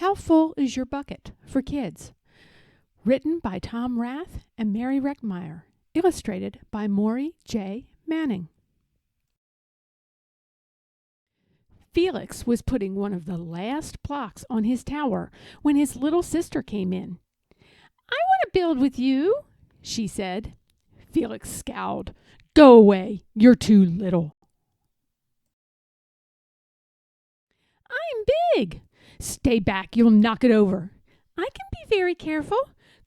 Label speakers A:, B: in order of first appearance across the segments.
A: How Full is Your Bucket for Kids? Written by Tom Rath and Mary Reckmeyer. Illustrated by Maury J. Manning. Felix was putting one of the last blocks on his tower when his little sister came in. "I want to build with you," she said. Felix scowled. "Go away. You're too little." "I'm big." "Stay back. You'll knock it over." "I can be very careful."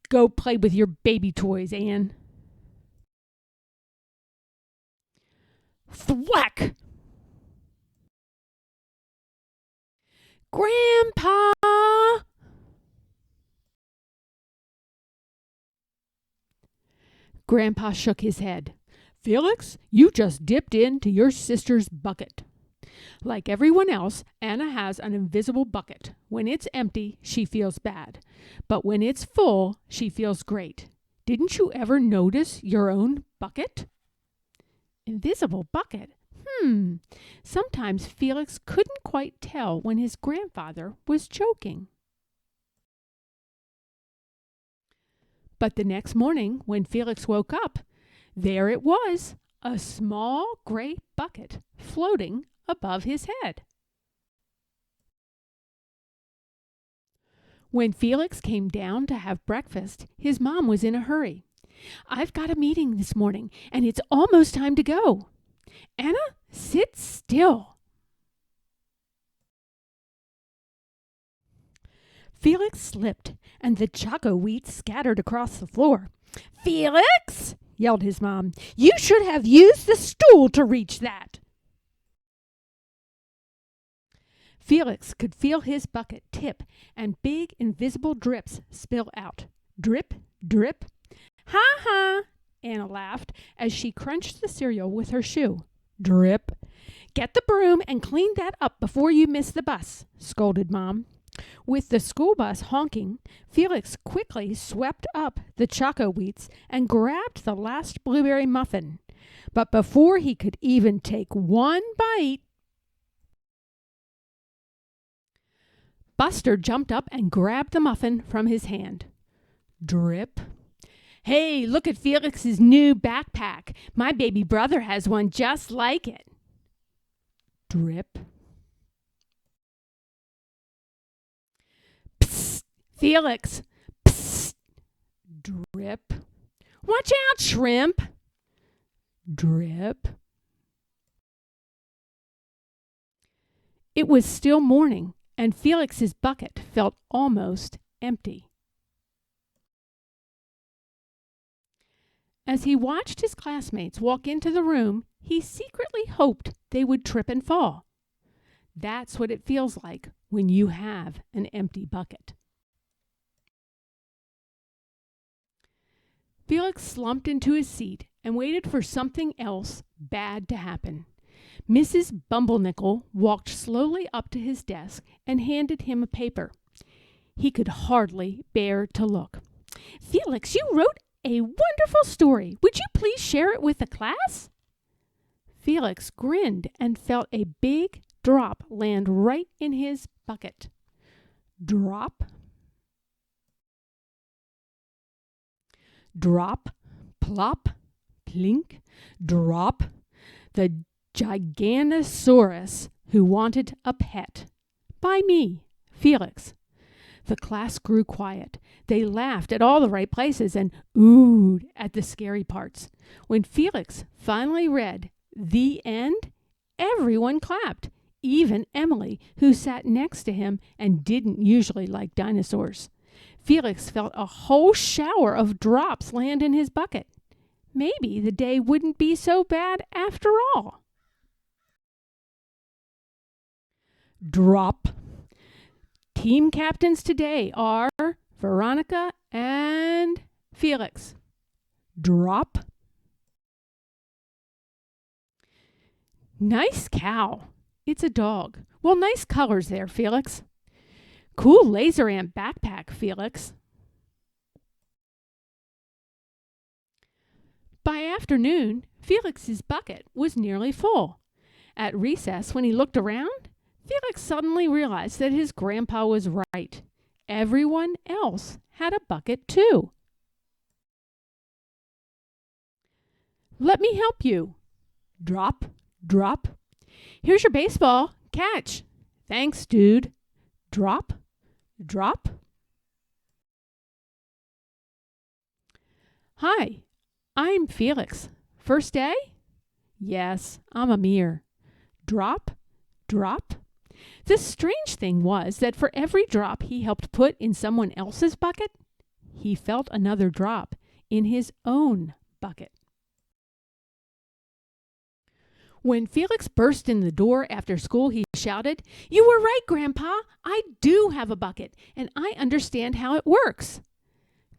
A: "Go play with your baby toys, Anne." Thwack! "Grandpa!" Grandpa shook his head. "Felix, you just dipped into your sister's bucket." Like everyone else, Anna has an invisible bucket. When it's empty, she feels bad. But when it's full, she feels great. Didn't you ever notice your own bucket? Invisible bucket? Sometimes Felix couldn't quite tell when his grandfather was joking. But the next morning, when Felix woke up, there it was, a small gray bucket floating above his head. When Felix came down to have breakfast, his mom was in a hurry. "I've got a meeting this morning, and it's almost time to go." "Anna, sit still." Felix slipped, and the choco wheat scattered across the floor. "Felix!" yelled his mom. "You should have used the stool to reach that." Felix could feel his bucket tip, and big invisible drips spill out. Drip, drip. "Ha ha!" Anna laughed as she crunched the cereal with her shoe. Drip. "Get the broom and clean that up before you miss the bus," scolded Mom. With the school bus honking, Felix quickly swept up the choco wheats and grabbed the last blueberry muffin. But before he could even take one bite, Buster jumped up and grabbed the muffin from his hand. Drip. "Hey, look at Felix's new backpack. My baby brother has one just like it." Drip. "Psst, Felix. Psst." Drip. "Watch out, shrimp." Drip. It was still morning, and Felix's bucket felt almost empty. As he watched his classmates walk into the room, he secretly hoped they would trip and fall. That's what it feels like when you have an empty bucket. Felix slumped into his seat and waited for something else bad to happen. Mrs. Bumblenickel walked slowly up to his desk and handed him a paper. He could hardly bear to look. "Felix, you wrote a wonderful story. Would you please share it with the class?" Felix grinned and felt a big drop land right in his bucket. Drop. Drop, plop, plink, drop. The Giganosaurus who wanted a pet. By me, Felix. The class grew quiet. They laughed at all the right places and oohed at the scary parts. When Felix finally read "The End," everyone clapped, even Emily, who sat next to him and didn't usually like dinosaurs. Felix felt a whole shower of drops land in his bucket. Maybe the day wouldn't be so bad after all. Drop. Team captains today are Veronica and Felix. Drop. Nice cow. It's a dog. Well, nice colors there, Felix. Cool laser ant backpack, Felix. By afternoon, Felix's bucket was nearly full. At recess, when he looked around, Felix suddenly realized that his grandpa was right. Everyone else had a bucket too. Let me help you. Drop, drop. Here's your baseball. Catch. Thanks, dude. Drop, drop. Hi, I'm Felix. First day? Yes, I'm Amir. Drop, drop. The strange thing was that for every drop he helped put in someone else's bucket, he felt another drop in his own bucket. When Felix burst in the door after school, he shouted, "You were right, Grandpa. I do have a bucket, and I understand how it works."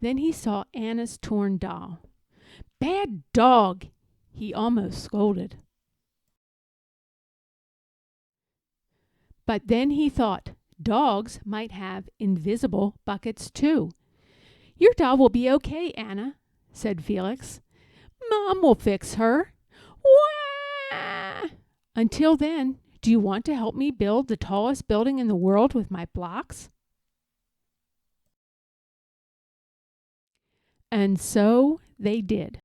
A: Then he saw Anna's torn doll. "Bad dog," he almost scolded. But then he thought dogs might have invisible buckets too. "Your doll will be okay, Anna," said Felix. "Mom will fix her." Wah! "Until then, do you want to help me build the tallest building in the world with my blocks?" And so they did.